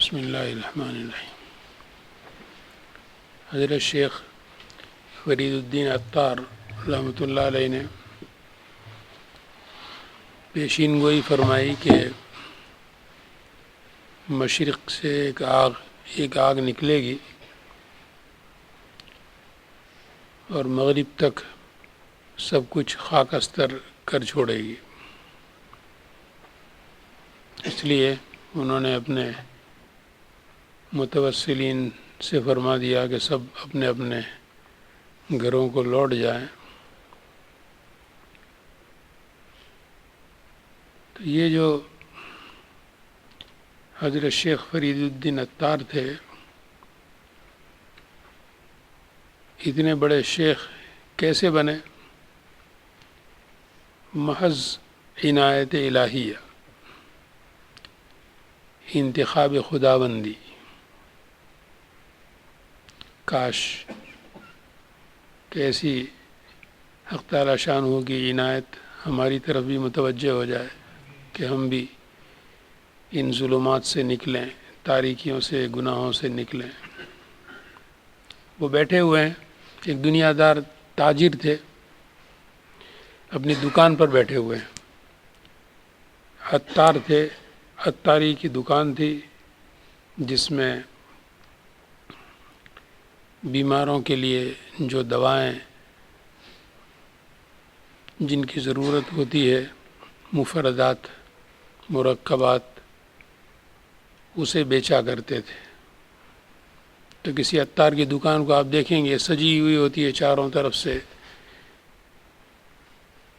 بسم اللہ الرحمن الرحیم۔ حضرت شیخ فرید الدین عطار رحمۃ اللہ علیہ نے پیشین گوئی فرمائی کہ مشرق سے ایک آگ نکلے گی اور مغرب تک سب کچھ خاک استر کر چھوڑے گی۔ اس لیے انہوں نے اپنے متوسلین سے فرما دیا کہ سب اپنے اپنے گھروں کو لوٹ جائیں۔ تو یہ جو حضرت شیخ فرید الدین عطار تھے، اتنے بڑے شیخ کیسے بنے؟ محض عنایت الہیہ، انتخاب خداوندی۔ کاش کہ ایسی حق تعالی شانہ کی عنایت ہماری طرف بھی متوجہ ہو جائے کہ ہم بھی ان ظلمات سے نکلیں، تاریکیوں سے، گناہوں سے نکلیں۔ وہ بیٹھے ہوئے ہیں، ایک دنیا دار تاجر تھے، اپنی دکان پر بیٹھے ہوئے ہیں۔ عطار تھے، عطاری کی دکان تھی جس میں بیماروں کے لیے جو دوائیں جن کی ضرورت ہوتی ہے، مفردات، مرکبات، اسے بیچا کرتے تھے۔ تو کسی عطار کی دکان کو آپ دیکھیں گے سجی ہوئی ہوتی ہے چاروں طرف سے،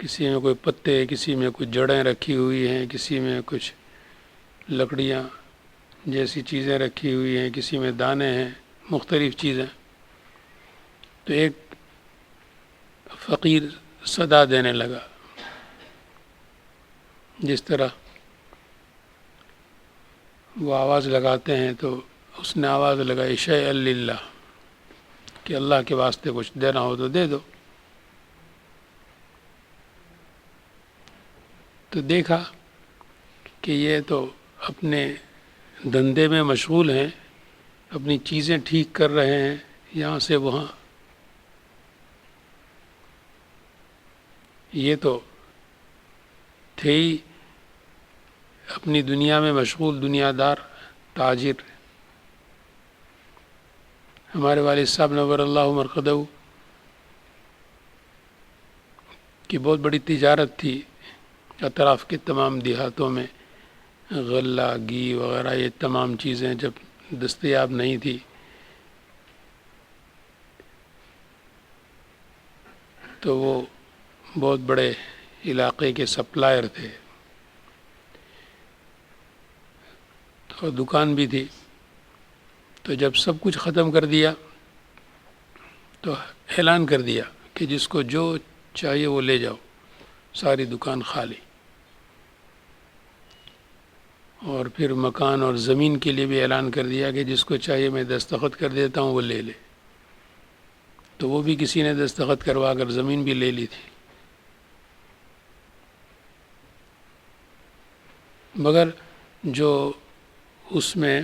کسی میں کوئی پتے، کسی میں کچھ جڑیں رکھی ہوئی ہیں، کسی میں کچھ لکڑیاں جیسی چیزیں رکھی ہوئی ہیں، کسی میں دانے ہیں، مختلف چیزیں۔ تو ایک فقیر صدا دینے لگا، جس طرح وہ آواز لگاتے ہیں، تو اس نے آواز لگائی شیئا للہ، کہ اللہ کے واسطے کچھ دینا ہو تو دے دو۔ تو دیکھا کہ یہ تو اپنے دھندے میں مشغول ہیں، اپنی چیزیں ٹھیک کر رہے ہیں یہاں سے وہاں۔ یہ تو تھے ہی اپنی دنیا میں مشغول دنیا دار تاجر۔ ہمارے والد صاحب نور اللہ مرقدہ کی بہت بڑی تجارت تھی، اطراف کے تمام دیہاتوں میں غلہ، گھی وغیرہ، یہ تمام چیزیں جب دستیاب نہیں تھی تو وہ بہت بڑے علاقے کے سپلائر تھے، اور دکان بھی تھی۔ تو جب سب کچھ ختم کر دیا تو اعلان کر دیا کہ جس کو جو چاہیے وہ لے جاؤ، ساری دکان خالی۔ اور پھر مکان اور زمین کے لیے بھی اعلان کر دیا کہ جس کو چاہیے میں دستخط کر دیتا ہوں وہ لے لے۔ تو وہ بھی کسی نے دستخط کروا کر زمین بھی لے لی تھی، مگر جو اس میں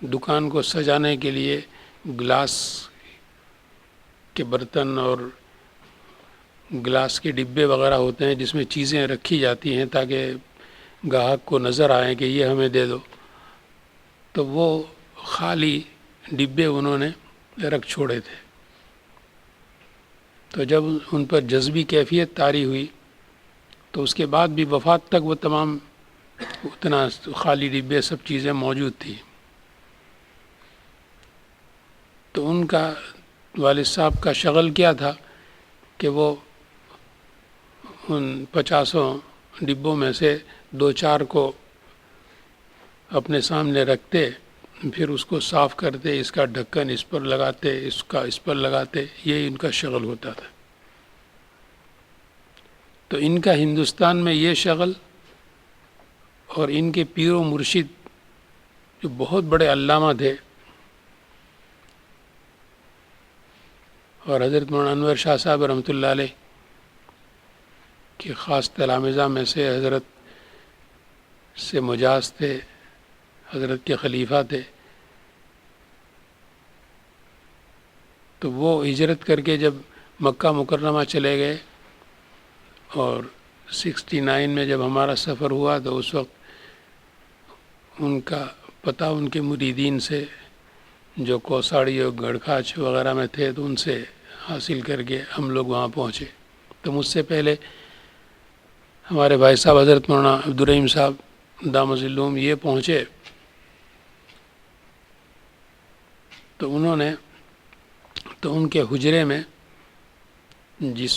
دکان کو سجانے کے لیے گلاس کے برتن اور گلاس کے ڈبے وغیرہ ہوتے ہیں جس میں چیزیں رکھی جاتی ہیں تاکہ گاہک کو نظر آئے کہ یہ ہمیں دے دو، تو وہ خالی ڈبے انہوں نے رکھ چھوڑے تھے۔ تو جب ان پر جذبی کیفیت طاری ہوئی تو اس کے بعد بھی وفات تک وہ تمام اتنا خالی ڈبے سب چیزیں موجود تھی۔ تو ان کا والد صاحب کا شغل کیا تھا کہ وہ ان 50 ڈبوں میں سے 2-4 کو اپنے سامنے رکھتے، پھر اس کو صاف کرتے، اس کا ڈھکن اس پر لگاتے، اس کا اس پر لگاتے، یہی ان کا شغل ہوتا تھا۔ تو ان کا ہندوستان میں یہ شغل، اور ان کے پیر و مرشد جو بہت بڑے علامہ تھے، اور حضرت مولانا انور شاہ صاحب رحمۃ اللہ علیہ کے خاص تلامذہ میں سے حضرت سے مجاز تھے حضرت کے خلیفہ تھے، تو وہ ہجرت کر کے جب مکہ مکرمہ چلے گئے، اور 69 میں جب ہمارا سفر ہوا تو اس وقت ان کا پتہ ان کے مریدین سے جو کوساڑی اور گڑکھاچ وغیرہ میں تھے تو ان سے حاصل کر کے ہم لوگ وہاں پہنچے۔ تو مجھ سے پہلے ہمارے بھائی صاحب حضرت مولانا عبدالرحیم صاحب دامت العلوم یہ پہنچے، تو انہوں نے تو ان کے حجرے میں جس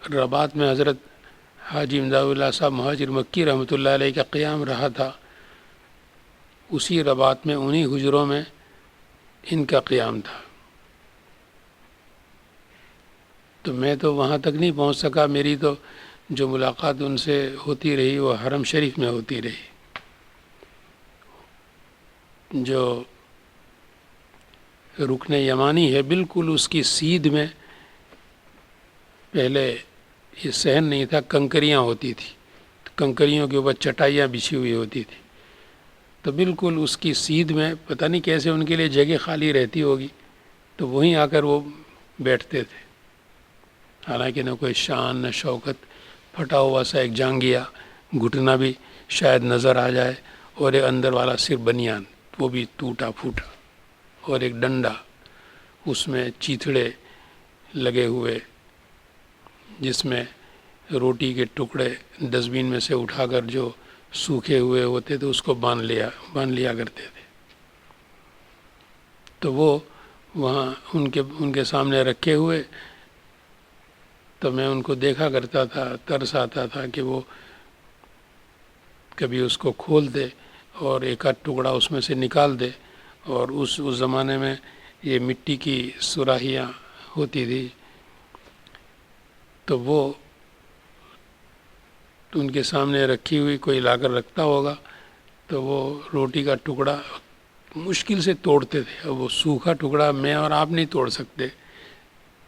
رباط میں حضرت حاجی امداد اللہ صاحب مہاجر مکی رحمۃ اللہ علیہ کا قیام رہا تھا، اسی رباط میں انہی حجروں میں ان کا قیام تھا۔ تو میں تو وہاں تک نہیں پہنچ سکا، میری تو جو ملاقات ان سے ہوتی رہی وہ حرم شریف میں ہوتی رہی۔ جو رکن یمانی ہے بالکل اس کی سیدھ میں پہلے یہ صحن نہیں تھا، کنکریاں ہوتی تھی، کنکریوں کے اوپر چٹائیاں بچھی ہوئی ہوتی تھی، تو بالکل اس کی سیدھ میں پتہ نہیں کیسے ان کے لیے جگہ خالی رہتی ہوگی، تو وہیں آ کر وہ بیٹھتے تھے۔ حالانکہ نہ کوئی شان نہ شوکت، پھٹا ہوا سا ایک جانگیا، گھٹنا بھی شاید نظر آ جائے، اور ایک اندر والا صرف بنیان وہ بھی ٹوٹا پھوٹا، اور ایک ڈنڈا اس میں چیتھڑے لگے ہوئے، جس میں روٹی کے ٹکڑے ڈسٹ بین میں سے اٹھا کر جو سوکھے ہوئے ہوتے تھے اس کو باندھ لیا کرتے تھے۔ تو وہ وہاں ان کے سامنے رکھے ہوئے، تو میں ان کو دیکھا کرتا تھا، ترس آتا تھا کہ وہ کبھی اس کو کھول دے اور ایک آدھ ٹکڑا اس میں سے نکال دے، اور اس زمانے میں یہ مٹی کی سراہیاں ہوتی تھی، تو وہ ان کے سامنے رکھی ہوئی کوئی لا کر رکھتا ہوگا، تو وہ روٹی کا ٹکڑا مشکل سے توڑتے تھے، اور وہ سوکھا ٹکڑا میں اور آپ نہیں توڑ سکتے،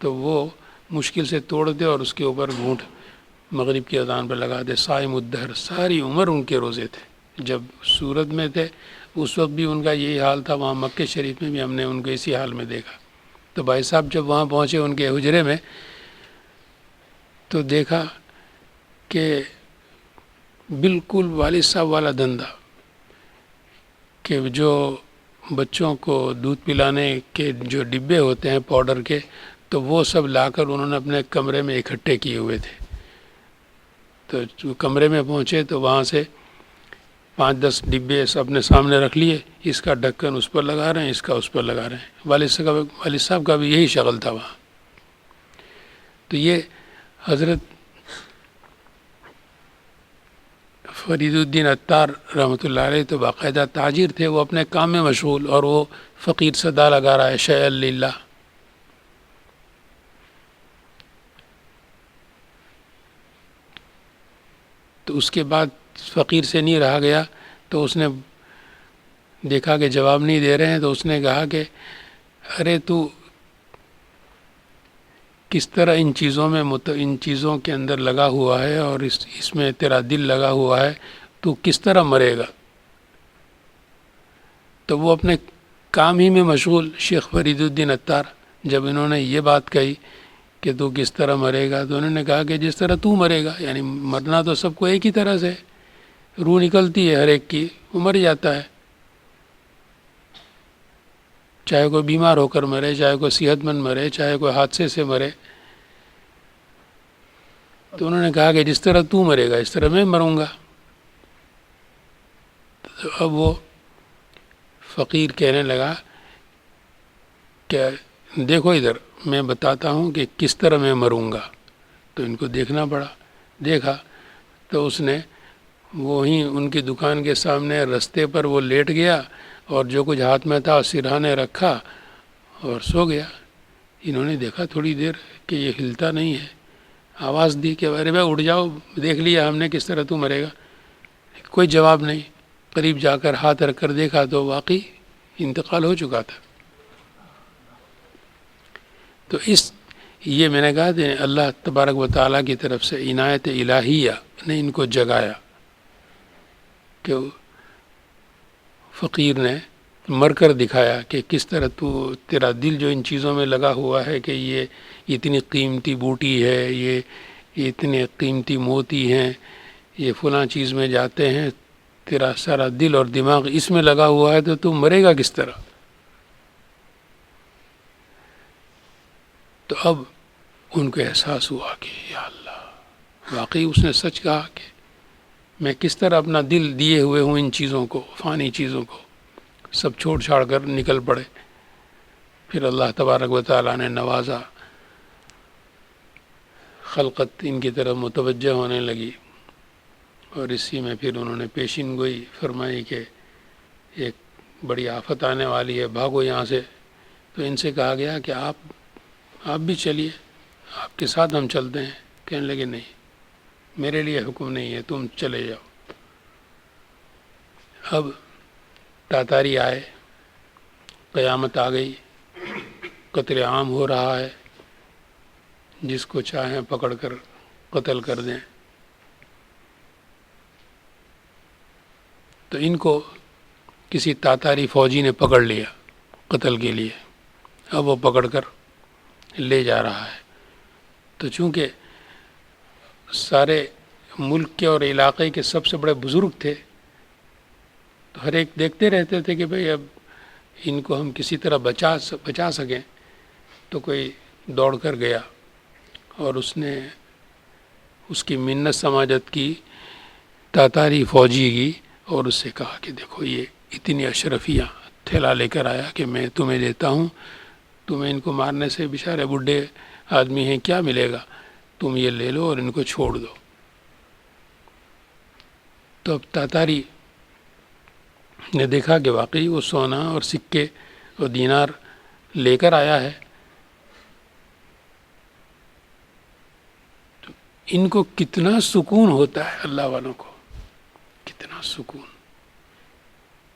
تو وہ مشکل سے توڑتے اور اس کے اوپر گھونٹ مغرب کی اذان پر لگا دے۔ صائم الدہر، ساری عمر ان کے روزے تھے، جب سورت میں تھے اس وقت بھی ان کا یہی حال تھا، وہاں مکہ شریف میں بھی ہم نے ان کو اسی حال میں دیکھا۔ تو بھائی صاحب جب وہاں پہنچے ان کے حجرے میں، تو دیکھا کہ بالکل والد صاحب والا دھندا، کہ جو بچوں کو دودھ پلانے کے جو ڈبے ہوتے ہیں پاؤڈر کے، تو وہ سب لا کر انہوں نے اپنے کمرے میں اکٹھے کیے ہوئے تھے۔ تو کمرے میں پہنچے تو وہاں سے 5-10 ڈبے اپنے سامنے رکھ لیے، اس کا ڈھکن اس پر لگا رہے ہیں، اس کا اس پر لگا رہے ہیں۔ والد صاحب کا بھی یہی شغل تھا وہاں۔ تو یہ حضرت فرید الدین عطار رحمۃ اللہ علیہ تو باقاعدہ تاجر تھے، وہ اپنے کام میں مشغول، اور وہ فقیر صدا لگا رہا ہے شیء للہ۔ تو اس کے بعد فقیر سے نہیں رہا گیا، تو اس نے دیکھا کہ جواب نہیں دے رہے ہیں، تو اس نے کہا کہ ارے تو کس طرح ان چیزوں کے اندر لگا ہوا ہے، اور اس میں تیرا دل لگا ہوا ہے، تو کس طرح مرے گا؟ تو وہ اپنے کام ہی میں مشغول، شیخ فرید الدین عطار، جب انہوں نے یہ بات کہی کہ تو کس طرح مرے گا، تو انہوں نے کہا کہ جس طرح تو مرے گا، یعنی مرنا تو سب کو ایک ہی طرح سے، روح نکلتی ہے ہر ایک کی، وہ مر جاتا ہے، چاہے کوئی بیمار ہو کر مرے، چاہے کوئی صحت مند مرے، چاہے کوئی حادثے سے مرے۔ تو انہوں نے کہا کہ جس طرح تو مرے گا اس طرح میں مروں گا۔ تو اب وہ فقیر کہنے لگا کہ دیکھو ادھر، میں بتاتا ہوں کہ کس طرح میں مروں گا۔ تو ان کو دیکھنا پڑا، دیکھا تو اس نے وہیں ان کی دکان کے سامنے رستے پر وہ لیٹ گیا، اور جو کچھ ہاتھ میں تھا سرہانے رکھا اور سو گیا۔ انہوں نے دیکھا تھوڑی دیر کہ یہ ہلتا نہیں ہے، آواز دی کہ ارے بھائی اٹھ جاؤ، دیکھ لیا ہم نے کس طرح تو مرے گا، کوئی جواب نہیں۔ قریب جا کر ہاتھ رکھ کر دیکھا تو واقعی انتقال ہو چکا تھا۔ تو یہ میں نے کہا کہ اللہ تبارک و تعالیٰ کی طرف سے عنایت الہیہ نے ان کو جگایا کہ فقیر نے مر کر دکھایا کہ کس طرح تیرا دل جو ان چیزوں میں لگا ہوا ہے کہ یہ اتنی قیمتی بوٹی ہے، یہ اتنے قیمتی موتی ہیں، یہ فلاں چیز میں جاتے ہیں، تیرا سارا دل اور دماغ اس میں لگا ہوا ہے تو مرے گا کس طرح؟ تو اب ان کو احساس ہوا کہ یا اللہ، واقعی اس نے سچ کہا کہ میں کس طرح اپنا دل دیے ہوئے ہوں ان چیزوں کو، فانی چیزوں کو، سب چھوڑ چھاڑ کر نکل پڑے۔ پھر اللہ تبارک و تعالیٰ نے نوازا، خلقت ان کی طرف متوجہ ہونے لگی، اور اسی میں پھر انہوں نے پیشین گوئی فرمائی کہ ایک بڑی آفت آنے والی ہے، بھاگو یہاں سے۔ تو ان سے کہا گیا کہ آپ بھی چلیے، آپ کے ساتھ ہم چلتے ہیں۔ کہنے لگے نہیں، میرے لیے حکم نہیں ہے، تم چلے جاؤ۔ اب تاتاری آئے، قیامت آ گئی، قتل عام ہو رہا ہے، جس کو چاہیں پکڑ کر قتل کر دیں۔ تو ان کو کسی تاتاری فوجی نے پکڑ لیا قتل کے لیے، اب وہ پکڑ کر لے جا رہا ہے۔ تو چونکہ سارے ملک کے اور علاقے کے سب سے بڑے بزرگ تھے، تو ہر ایک دیکھتے رہتے تھے کہ بھئی اب ان کو ہم کسی طرح بچا سکیں۔ تو کوئی دوڑ کر گیا اور اس نے اس کی منت سماجت کی تاتاری فوجی کی، اور اس سے کہا کہ دیکھو یہ اتنی اشرفیاں تھیلا لے کر آیا کہ میں تمہیں دیتا ہوں، تمہیں ان کو مارنے سے بیچارے بڈھے آدمی ہیں، کیا ملے گا، تم یہ لے لو اور ان کو چھوڑ دو۔ تو اب تاتاری نے دیکھا کہ واقعی وہ سونا اور سکے اور دینار لے کر آیا ہے، تو ان کو کتنا سکون ہوتا ہے، اللہ والوں کو کتنا سکون۔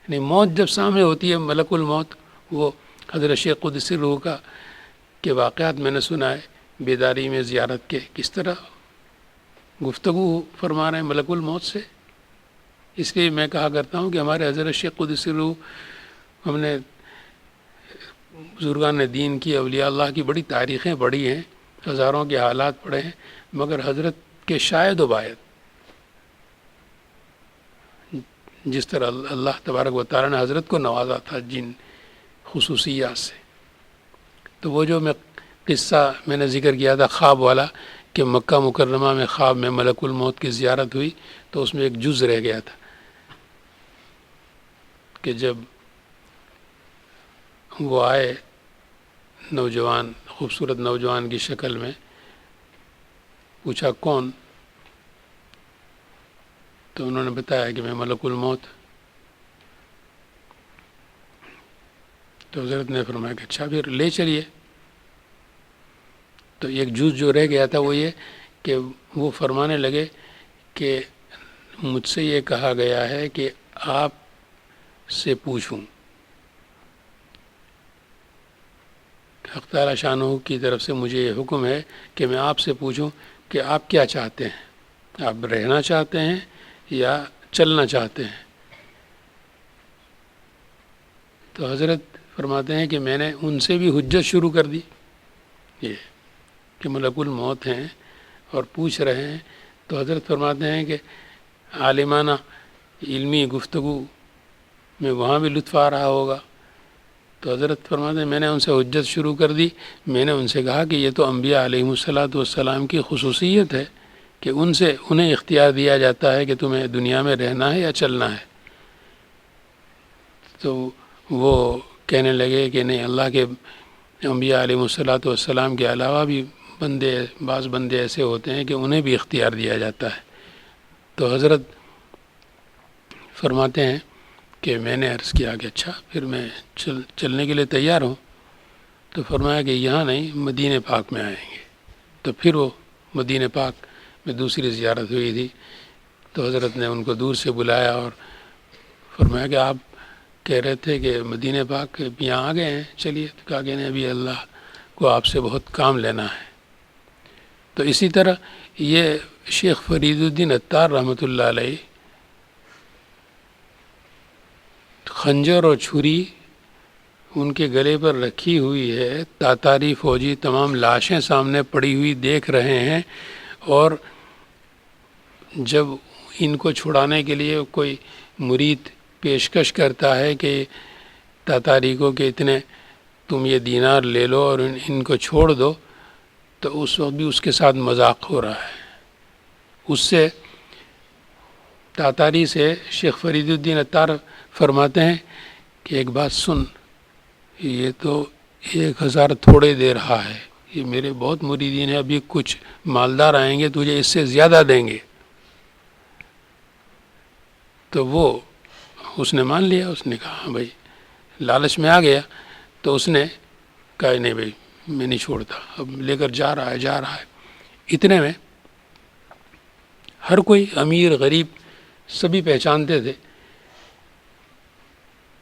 یعنی موت جب سامنے ہوتی ہے، ملک الموت، وہ حضرت شیخ قدسی روح کا کے واقعات میں نے سنا ہے بیداری میں زیارت کے، کس طرح گفتگو فرما رہے ہیں ملک الموت سے۔ اس لیے میں کہا کرتا ہوں کہ ہمارے حضرت شیخ قدسی روح، ہم نے بزرگان دین کی، اولیاء اللہ کی بڑی تاریخیں پڑھی ہیں، ہزاروں کے حالات پڑھے ہیں، مگر حضرت کے شاید و باید جس طرح اللہ تبارک و تعالیٰ نے حضرت کو نوازا تھا جن خصوصیات سے، تو وہ جو قصہ میں نے ذکر کیا تھا خواب والا، کہ مکہ مکرمہ میں خواب میں ملک الموت کی زیارت ہوئی، تو اس میں ایک جز رہ گیا تھا کہ جب وہ آئے نوجوان، خوبصورت نوجوان کی شکل میں، پوچھا کون؟ تو انہوں نے بتایا کہ میں ملک الموت۔ تو حضرت نے فرمایا کہ اچھا پھر لے چلیے۔ تو ایک جز جو رہ گیا تھا وہ یہ کہ وہ فرمانے لگے کہ مجھ سے یہ کہا گیا ہے کہ آپ سے پوچھوں، حق تعالی شانہ کی طرف سے مجھے یہ حکم ہے کہ میں آپ سے پوچھوں کہ آپ کیا چاہتے ہیں، آپ رہنا چاہتے ہیں یا چلنا چاہتے ہیں؟ تو حضرت فرماتے ہیں کہ میں نے ان سے بھی حجت شروع کر دی، یہ کہ ملک الموت ہیں اور پوچھ رہے ہیں۔ تو حضرت فرماتے ہیں کہ عالمانہ علمی گفتگو میں وہاں بھی لطف آ رہا ہوگا۔ تو حضرت فرماتے ہیں میں نے ان سے حجت شروع کر دی، میں نے ان سے کہا کہ یہ تو انبیاء علیہ الصلاۃ والسلام کی خصوصیت ہے کہ انہیں اختیار دیا جاتا ہے کہ تمہیں دنیا میں رہنا ہے یا چلنا ہے۔ تو وہ کہنے لگے کہ نہیں، اللہ کے انبیاء علیہ الصلاۃ والسلام کے علاوہ بھی بعض بندے ایسے ہوتے ہیں کہ انہیں بھی اختیار دیا جاتا ہے۔ تو حضرت فرماتے ہیں کہ میں نے عرض کیا کہ اچھا پھر میں چلنے کے لیے تیار ہوں۔ تو فرمایا کہ یہاں نہیں، مدینہ پاک میں آئیں گے۔ تو پھر وہ مدینہ پاک میں دوسری زیارت ہوئی تھی، تو حضرت نے ان کو دور سے بلایا اور فرمایا کہ آپ کہہ رہے تھے کہ مدینہ پاک یہاں آ گئے ہیں، چلیے۔ تو کہا کہ نہیں، ابھی اللہ کو آپ سے بہت کام لینا ہے۔ تو اسی طرح یہ شیخ فرید الدین عطار رحمۃ اللہ علیہ خنجر اور چھری ان کے گلے پر رکھی ہوئی ہے، تاتاری فوجی تمام لاشیں سامنے پڑی ہوئی دیکھ رہے ہیں، اور جب ان کو چھڑانے کے لیے کوئی مرید پیشکش کرتا ہے کہ تاتاری کو کہ اتنے تم یہ دینار لے لو اور ان کو چھوڑ دو، تو اس وقت بھی اس کے ساتھ مذاق ہو رہا ہے۔ اس سے تاتاری سے شیخ فرید الدین عطار فرماتے ہیں کہ ایک بات سن، یہ تو 1000 تھوڑے دے رہا ہے، یہ میرے بہت مریدین ہیں، ابھی کچھ مالدار آئیں گے تجھے اس سے زیادہ دیں گے۔ تو وہ اس نے مان لیا، اس نے کہا ہاں بھائی، لالچ میں آ گیا، تو اس نے کہا نہیں بھائی میں نہیں چھوڑتا، اب لے کر جا رہا ہے۔ اتنے میں ہر کوئی امیر غریب سبھی پہچانتے تھے،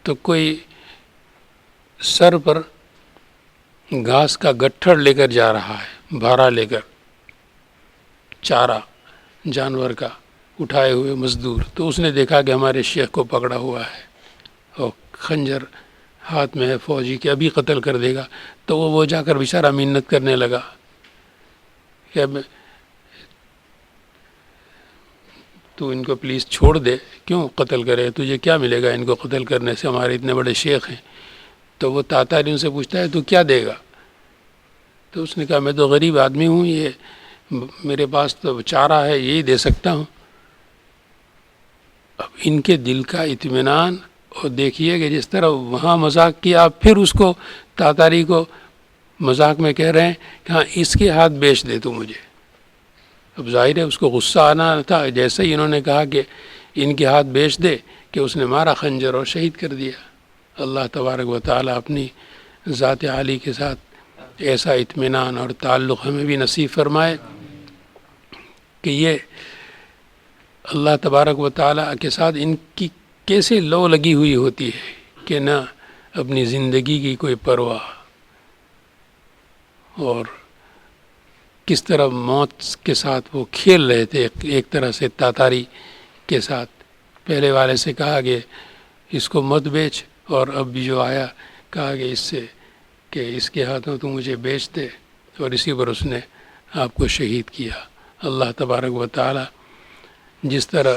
تو کوئی سر پر گھاس کا گٹھڑ لے کر جا رہا ہے، بھارا لے کر، چارہ جانور کا اٹھائے ہوئے مزدور، تو اس نے دیکھا کہ ہمارے شیخ کو پکڑا ہوا ہے اور خنجر ہاتھ میں ہے فوجی کہ ابھی قتل کر دے گا، تو وہ جا کر بیچارہ منت کرنے لگا کہ اب تو ان کو پلیز چھوڑ دے، کیوں قتل کرے، تجھے کیا ملے گا ان کو قتل کرنے سے، ہمارے اتنے بڑے شیخ ہیں۔ تو وہ تاتاری ان سے پوچھتا ہے تو کیا دے گا؟ تو اس نے کہا میں تو غریب آدمی ہوں، یہ میرے پاس تو چارہ ہے، یہی دے سکتا ہوں۔ اب ان کے دل کا اطمینان، اور دیکھیے کہ جس طرح وہاں مذاق کیا، آپ پھر اس کو تاتاری کو مذاق میں کہہ رہے ہیں کہ ہاں اس کے ہاتھ بیچ دے تو مجھے۔ اب ظاہر ہے اس کو غصہ آنا تھا، جیسے ہی انہوں نے کہا کہ ان کے ہاتھ بیچ دے کہ اس نے مارا خنجر اور شہید کر دیا۔ اللہ تبارک و تعالی اپنی ذات عالی کے ساتھ ایسا اطمینان اور تعلق ہمیں بھی نصیب فرمائے کہ یہ اللہ تبارک و تعالی کے ساتھ ان کی کیسے لو لگی ہوئی ہوتی ہے کہ نہ اپنی زندگی کی کوئی پرواہ، اور کس طرح موت کے ساتھ وہ کھیل رہے تھے ایک طرح سے تاتاری کے ساتھ۔ پہلے والے سے کہا کہ اس کو مت بیچ، اور اب بھی جو آیا کہا کہ اس سے کہ اس کے ہاتھوں تو مجھے بیچ دے، اور اسی پر اس نے آپ کو شہید کیا۔ اللہ تبارک و تعالی جس طرح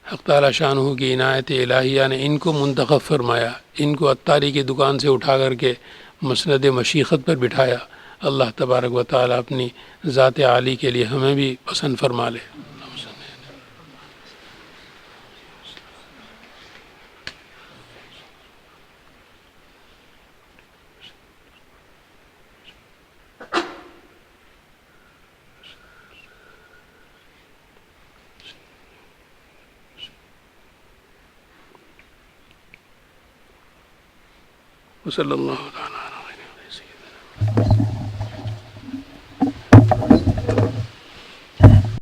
حق تعالی شانہ کی عنایت الہیہ نے ان کو منتخب فرمایا، ان کو عطاری کی دکان سے اٹھا کر کے مسند مشیخت پر بٹھایا، اللہ تبارک و تعالی اپنی ذات عالی کے لیے ہمیں بھی پسند فرما لے۔ وصلی اللہ علیہ